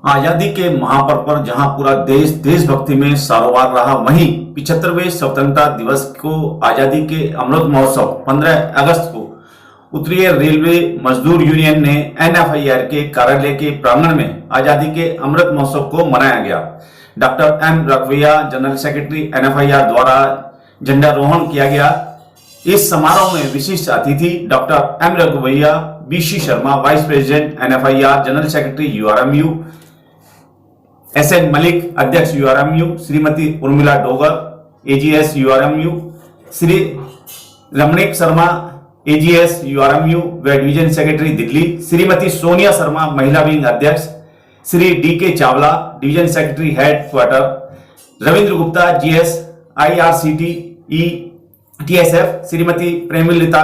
आजादी के महापर्व पर जहां पूरा देश देशभक्ति में सरोकार रहा, वहीं 75वें स्वतंत्रता दिवस को आजादी के अमृत महोत्सव 15 अगस्त को उत्तरीय रेलवे मजदूर यूनियन ने एनएफआईआर के कार्यालय के प्रांगण में आजादी के अमृत महोत्सव को मनाया गया। Doctor M Raghuvaiya, general secretary NFIR द्वारा झंडारोहण किया गया। इस समारोह में विशिष्ट अतिथि doctor M Raghuvaiya, BC Sharma, vice president NFIR, general secretary URMU, SN Malik, अध्यक्ष URMU, Shrimati Urmila Dogar, AGS URMU, Shri Ramnik Sharma, AGS URMU व डिवीजन सेक्रेटरी दिल्ली, श्रीमती सोनिया शर्मा, महिला विंग अध्यक्ष, Shri DK Chawla, division secretary head quarter, Ravindra Gupta, GS IRCTE TSF, Shrimati Premlata,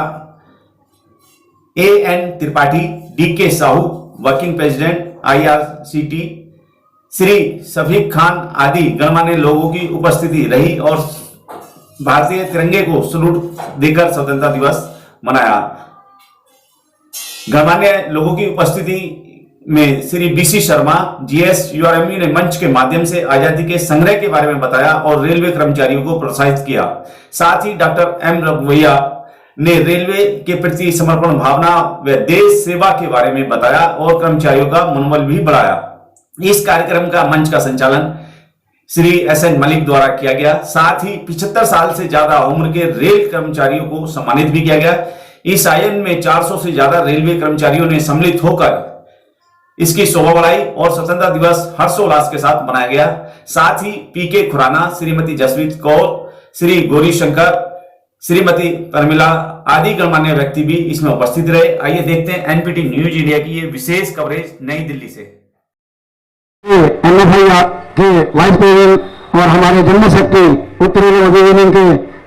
AN Tripathi, DK Sahu, working president IRCT, Shri Shafiq Khan आदि गणमान्य लोगों की उपस्थिति रही और भारतीय तिरंगे को सलूट देकर स्वतंत्रता दिवस मनाया। गणमान्य लोगों की उपस्थिति में श्री बीसी शर्मा, जीएस यूआरएमयू ने मंच के माध्यम से आजादी के संग्रह के बारे में बताया और रेलवे कर्मचारियों को प्रोत्साहित किया। साथ ही डॉक्टर एम रघुवैया ने रेलवे के प्रति समर्पण भावना व देश सेवा के बारे में बताया और कर्मचारियों का मनोबल भी बढ़ाया। इस कार्यक्रम का मंच का संचालन श्री एसएन मलिक द्वारा किया गया। साथ ही 75 साल से ज्यादा उम्र के रेल कर्मचारियों को सम्मानित भी किया गया। इस आयोजन में 400 से ज्यादा रेलवे कर्मचारियों ने सम्मिलित होकर इसकी शोभा बढ़ाई और स्वतंत्रता दिवस हर्षोल्लास के साथ मनाया गया। साथ ही पीके खुराना, श्रीमती जसवीत कौर, श्री गौरी शंकर, श्रीमती परमिला आदि गणमान्य व्यक्ति भी इसमें उपस्थित रहे। आइए देखते हैं एनपीटी न्यूज इंडिया की ये विशेष कवरेज नई दिल्ली से। एनएफआईआर के वाइस प्रेसिडेंट और हमारे जनरल सेक्रेटरी उत्तरी मजदूर यूनियन के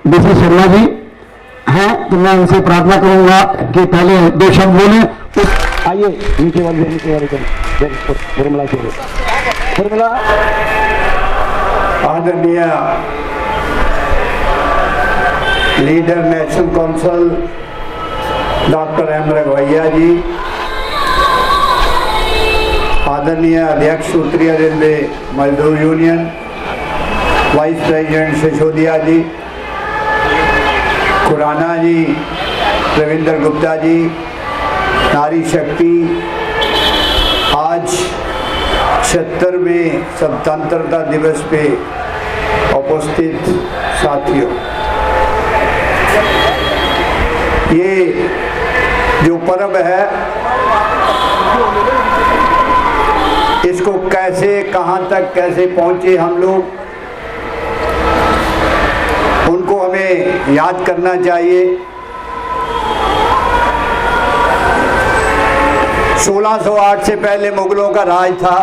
बीसी शर्मा जी हैं, तो मैं उनसे प्रार्थना करूंगा कि पहले 2 शब्द बोले। आइए नीचे वाले आदरणीय leader national council doctor M Raghuvaiya ji, आदरणीय अध्यक्ष उत्तरीय रेलवे मजदूर union, vice president Sisodia ji, Khurana ji, Ravindra Gupta ji, नारी शक्ति, आज 76वें स्वतंत्रता दिवस पे उपस्थित साथियों, ये जो पर्व है इसको कैसे, कहां तक कैसे पहुंचे हम लोग, उनको हमें याद करना चाहिए। 1608 से पहले मुगलों का राज था।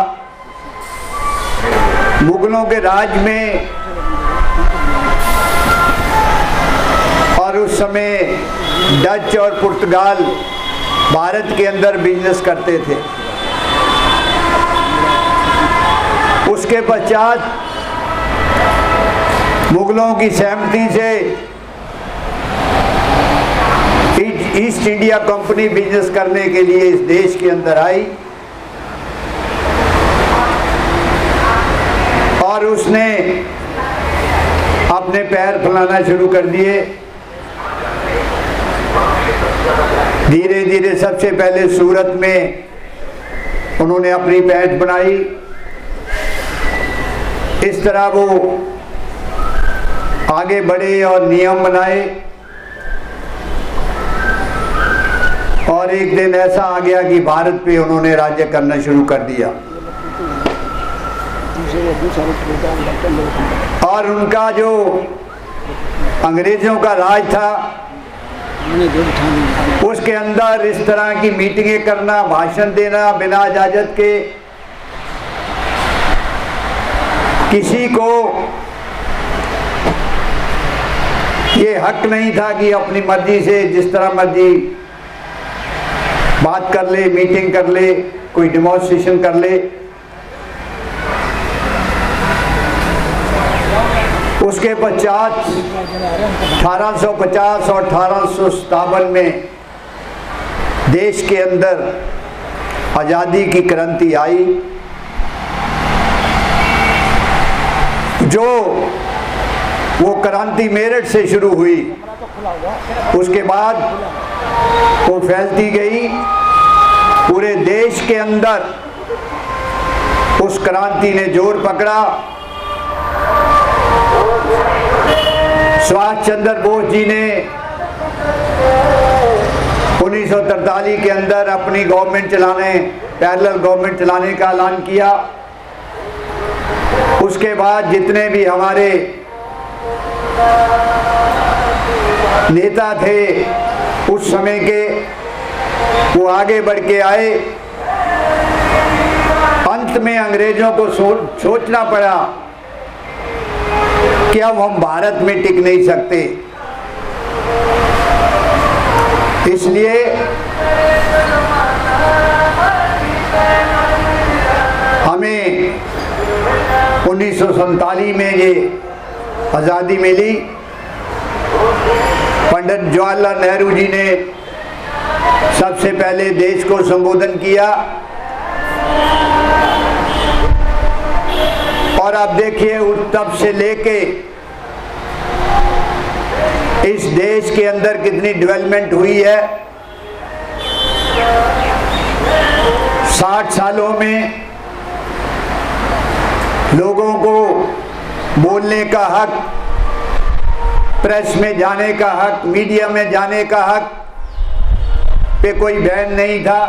मुगलों के राज में और उस समय डच और पुर्तगाल भारत के अंदर बिजनेस करते थे। उसके पश्चात मुगलों की सहमति से ईस्ट इंडिया कंपनी बिजनेस करने के लिए इस देश के अंदर आई और उसने अपने पैर फैलाना शुरू कर दिए। धीरे धीरे सबसे पहले सूरत में उन्होंने अपनी पैठ बनाई। इस तरह वो आगे बढ़े और नियम बनाए और एक दिन ऐसा आ गया कि भारत पे उन्होंने राज्य करना शुरू कर दिया और उनका जो अंग्रेजों का राज था उसके अंदर इस तरह की मीटिंगें करना, भाषण देना बिना इजाजत के, किसी को ये हक नहीं था कि अपनी मर्जी से जिस तरह मर्जी बात कर ले, मीटिंग कर ले, कोई डेमोन्स्ट्रेशन कर ले। उसके पश्चात 1850 और 1857 में देश के अंदर आज़ादी की क्रांति आई जो वो क्रांति मेरठ से शुरू हुई, उसके बाद वो फैलती गई पूरे देश के अंदर। उस क्रांति ने जोर पकड़ा। सुभाष चंद्र बोस जी ने 1943 के अंदर अपनी गवर्नमेंट चलाने, पैरेलल गवर्नमेंट चलाने का ऐलान किया। उसके बाद जितने भी हमारे नेता थे उस समय के, वो आगे बढ़ के आए। अंत में अंग्रेजों को सोचना पड़ा कि अब हम भारत में टिक नहीं सकते, इसलिए हमें 1947 में ये आज़ादी मिली। पंडित जवाहरलाल नेहरू जी ने सबसे पहले देश को संबोधन किया। और आप देखिए उस तब से लेके इस देश के अंदर कितनी डेवलपमेंट हुई है। 60 सालों में लोगों को बोलने का हक, प्रेस में जाने का हक, मीडिया में जाने का हक पे कोई बैन नहीं था।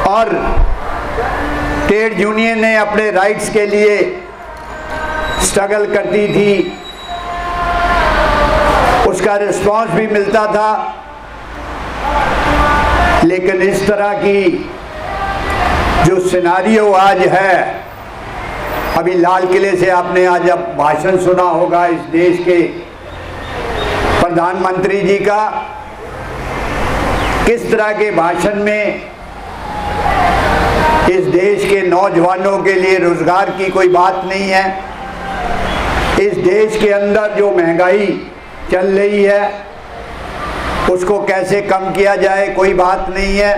और ट्रेड यूनियन ने अपने राइट्स के लिए स्ट्रगल करती थी, उसका रिस्पांस भी मिलता था। लेकिन इस तरह की जो सिनारियो आज है, अभी लाल किले से आपने आज अब भाषण सुना होगा इस देश के प्रधानमंत्री जी का। किस तरह के भाषण में इस देश के नौजवानों के लिए रोजगार की कोई बात नहीं है। इस देश के अंदर जो महंगाई चल रही है उसको कैसे कम किया जाए, कोई बात नहीं है।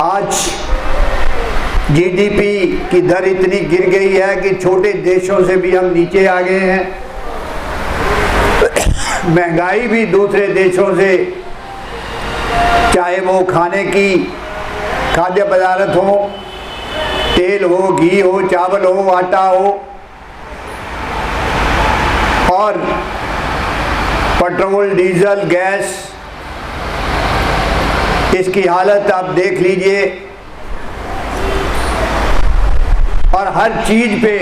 आज जीडीपी की दर इतनी गिर गई है कि छोटे देशों से भी हम नीचे आ गए हैं। महंगाई भी दूसरे देशों से, चाहे वो खाने की खाद्य पदार्थ हो, तेल हो, घी हो, चावल हो, आटा हो, और पेट्रोल, डीजल, गैस, इसकी हालत आप देख लीजिए। और हर चीज पे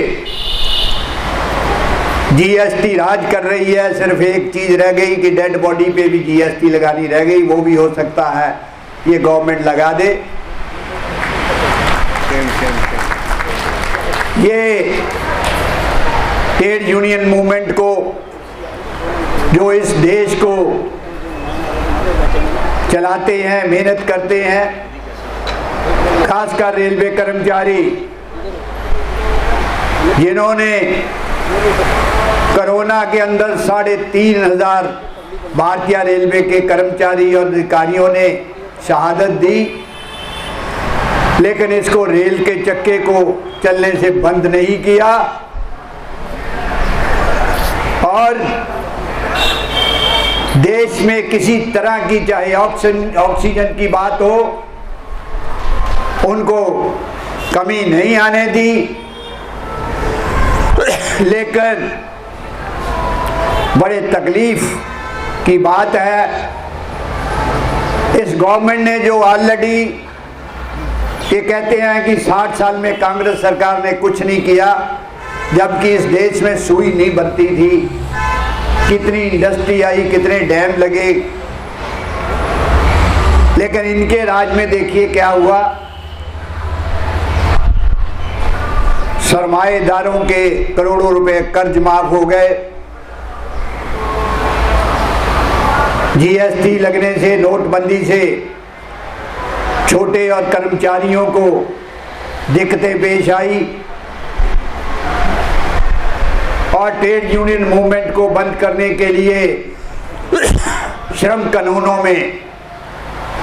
जीएसटी राज कर रही है। सिर्फ एक चीज रह गई कि डेड बॉडी पे भी जीएसटी लगानी रह गई, वो भी हो सकता है ये गवर्नमेंट लगा दे। ये ट्रेड यूनियन मूवमेंट को, जो इस देश को चलाते हैं, मेहनत करते हैं, खासकर रेलवे कर्मचारी, जिन्होंने कोरोना के अंदर 3,500 भारतीय रेलवे के कर्मचारी और अधिकारियों ने शहादत दी, लेकिन इसको रेल के चक्के को चलने से बंद नहीं किया। और देश में किसी तरह की चाहे ऑक्सीजन की बात हो, उनको कमी नहीं आने दी। लेकिन बड़े तकलीफ की बात है, इस गवर्नमेंट ने जो ऑलरेडी ये कहते हैं कि 60 साल में कांग्रेस सरकार ने कुछ नहीं किया, जबकि इस देश में सुई नहीं बनती थी। कितनी इंडस्ट्री आई, कितने डैम लगे, लेकिन इनके राज में देखिए क्या हुआ। सरमाएदारों के करोड़ों रुपए कर्ज माफ हो गए, जीएसटी लगने से, नोटबंदी से छोटे और कर्मचारियों को दिक्कतें पेश आई, और ट्रेड यूनियन मूवमेंट को बंद करने के लिए श्रम कानूनों में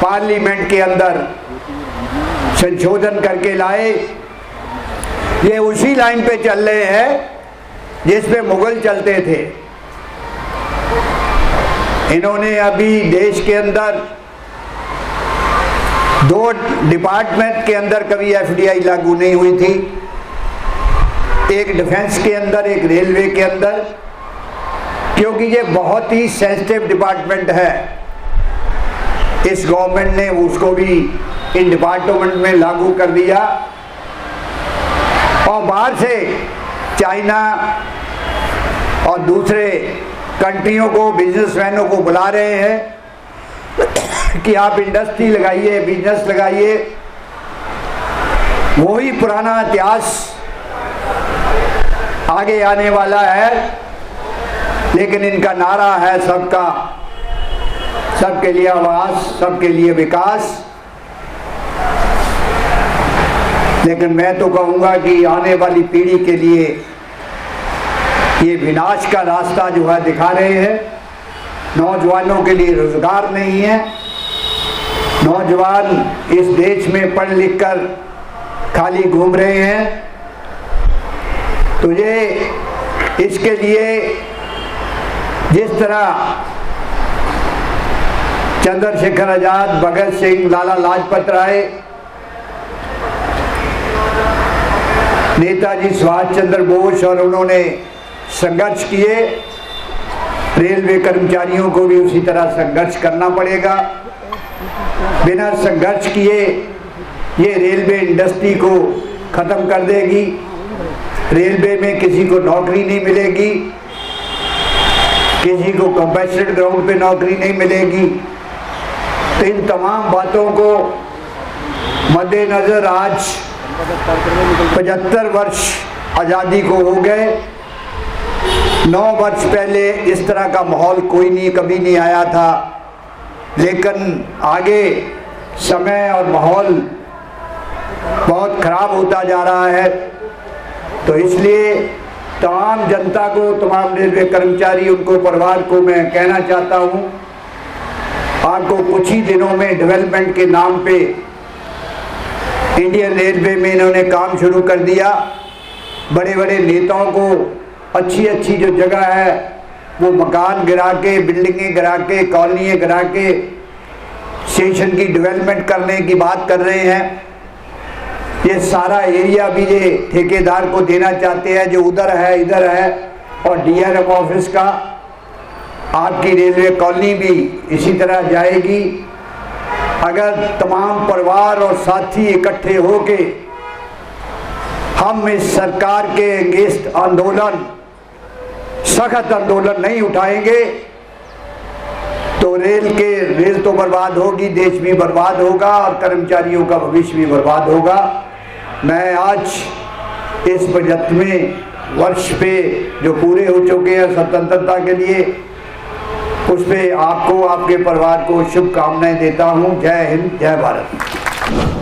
पार्लियामेंट के अंदर संशोधन करके लाए। ये उसी लाइन पे चल रहे हैं जिस पे मुगल चलते थे। इन्होंने अभी देश के अंदर 2 डिपार्टमेंट के अंदर कभी एफडीआई लागू नहीं हुई थी, एक डिफेंस के अंदर, एक रेलवे के अंदर, क्योंकि ये बहुत ही सेंसिटिव डिपार्टमेंट है। इस गवर्नमेंट ने उसको भी इन डिपार्टमेंट में लागू कर दिया और बाहर से चाइना और दूसरे कंट्रियों को, बिजनेसमैनों को बुला रहे हैं कि आप इंडस्ट्री लगाइए, बिजनेस लगाइए। वही पुराना इतिहास आगे आने वाला है, लेकिन इनका नारा है सबके लिए आवास, सबके लिए विकास। लेकिन मैं तो कहूँगा कि आने वाली पीढ़ी के लिए ये विनाश का रास्ता जो है दिखा रहे हैं। नौजवानों के लिए रोजगार नहीं है, नौजवान इस देश में पढ़ लिख कर खाली घूम रहे हैं। तो ये इसके लिए जिस तरह चंद्रशेखर आजाद, भगत सिंह, लाला लाजपत राय, नेताजी सुभाष चंद्र बोस और उन्होंने संघर्ष किए, रेलवे कर्मचारियों को भी उसी तरह संघर्ष करना पड़ेगा। बिना संघर्ष किए ये रेलवे इंडस्ट्री को खत्म कर देगी, रेलवे में किसी को नौकरी नहीं मिलेगी, किसी को कंपैशनेट ग्राउंड पे नौकरी नहीं मिलेगी। तो इन तमाम बातों को मद्देनजर आज 75 वर्ष आज़ादी को हो गए। 9 वर्ष पहले इस तरह का माहौल कभी नहीं आया था, लेकिन आगे समय और माहौल बहुत खराब होता जा रहा है। तो इसलिए तमाम जनता को, तमाम रेलवे कर्मचारी, उनको परिवार को मैं कहना चाहता हूँ, आपको कुछ ही दिनों में डेवलपमेंट के नाम पे इंडियन रेलवे में इन्होंने काम शुरू कर दिया। बड़े बड़े नेताओं को अच्छी अच्छी जो जगह है वो मकान गिरा के, बिल्डिंगें गिरा के, कॉलोनियाँ गिरा के स्टेशन की डेवलपमेंट करने की बात कर रहे हैं। ये सारा एरिया भी ये ठेकेदार को देना चाहते हैं जो उधर है, इधर है, और डीआरएम ऑफिस का, आपकी रेलवे कॉलोनी भी इसी तरह जाएगी। अगर तमाम परिवार और साथी इकट्ठे होके हम इस सरकार के अगेंस्ट आंदोलन, सख्त आंदोलन नहीं उठाएंगे तो रेल तो बर्बाद होगी, देश भी बर्बाद होगा और कर्मचारियों का भविष्य भी बर्बाद होगा। मैं आज इस 75वें वर्ष पे जो पूरे हो चुके हैं स्वतंत्रता के लिए, उस पे आपको, आपके परिवार को शुभकामनाएं देता हूँ। जय हिंद, जय भारत।